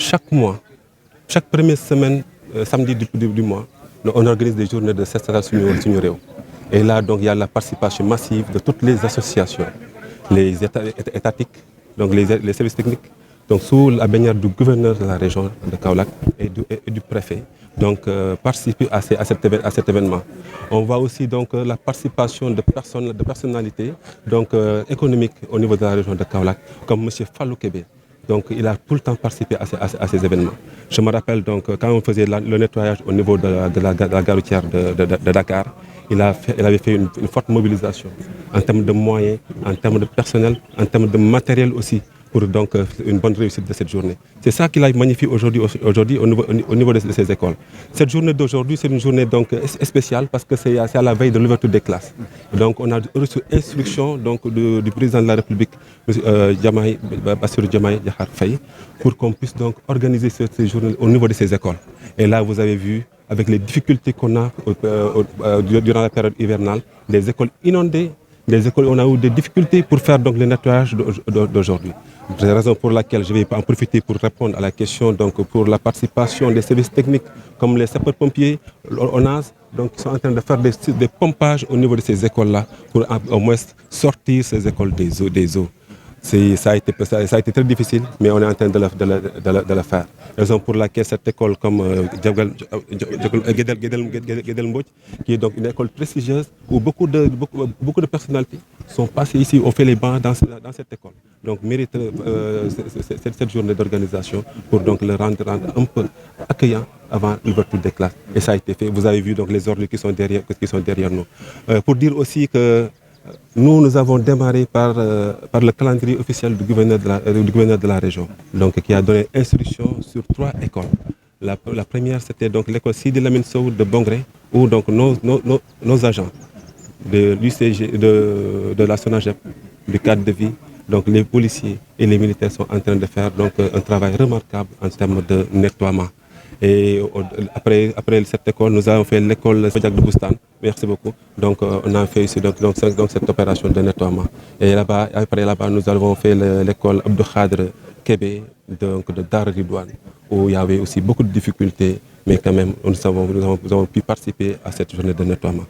chaque mois, chaque première semaine, samedi du mois, on organise des journées de Set Suñu Réew. Et là, donc, il y a la participation massive de toutes les associations, les étatiques, donc les services techniques, donc sous la bannière du gouverneur de la région de Kaolack et du préfet, donc participer à cet événement. On voit aussi donc la participation de personnalités donc, économiques au niveau de la région de Kaolack, comme M. Fallou Kébé. Donc il a tout le temps participé à ces événements. Je me rappelle donc quand on faisait le nettoyage au niveau de la gare routière de Dakar, il avait fait une forte mobilisation en termes de moyens, en termes de personnel, en termes de matériel aussi, pour donc une bonne réussite de cette journée. C'est ça qui la magnifie aujourd'hui au niveau de ces écoles. Cette journée d'aujourd'hui, c'est une journée donc spéciale parce que c'est à la veille de l'ouverture des classes. Donc on a reçu instruction donc, du président de la République, Bassirou Diomaye Diakhar Faye, pour qu'on puisse donc organiser ces journées au niveau de ces écoles. Et là, vous avez vu, avec les difficultés qu'on a durant la période hivernale, les écoles inondées, on a eu des difficultés pour faire donc, le nettoyage d'aujourd'hui. C'est la raison pour laquelle je vais en profiter pour répondre à la question donc, pour la participation des services techniques comme les sapeurs-pompiers, l'ONAS, donc qui sont en train de faire des pompages au niveau de ces écoles-là pour au moins sortir ces écoles des eaux. Ça a été très difficile, mais on est en train de le faire. Raison pour laquelle cette école comme Guédel Mbodj, qui est donc une école prestigieuse, où beaucoup de personnalités sont passées ici, ont fait les bancs dans cette école. Donc mérite cette journée d'organisation pour donc le rendre un peu accueillant avant l'ouverture des classes. Et ça a été fait. Vous avez vu donc les ordres qui sont derrière nous. Pour dire aussi que nous avons démarré par le calendrier officiel du gouverneur de la région, donc, qui a donné instruction sur 3 écoles. La première, c'était donc l'école Sidi Lamine Sow de Bongré, où donc nos agents de l'UCG, de la SONAGEP, du cadre de vie, donc les policiers et les militaires sont en train de faire donc, un travail remarquable en termes de nettoiement. Et après cette école, nous avons fait l'école Fodjak de Boustan. Merci beaucoup. Donc, on a fait ici donc cette opération de nettoiement. Et après là-bas, nous avons fait l'école Abdou Khadr Kébé, donc de Dar Ridouane, où il y avait aussi beaucoup de difficultés, mais quand même, nous avons pu participer à cette journée de nettoiement.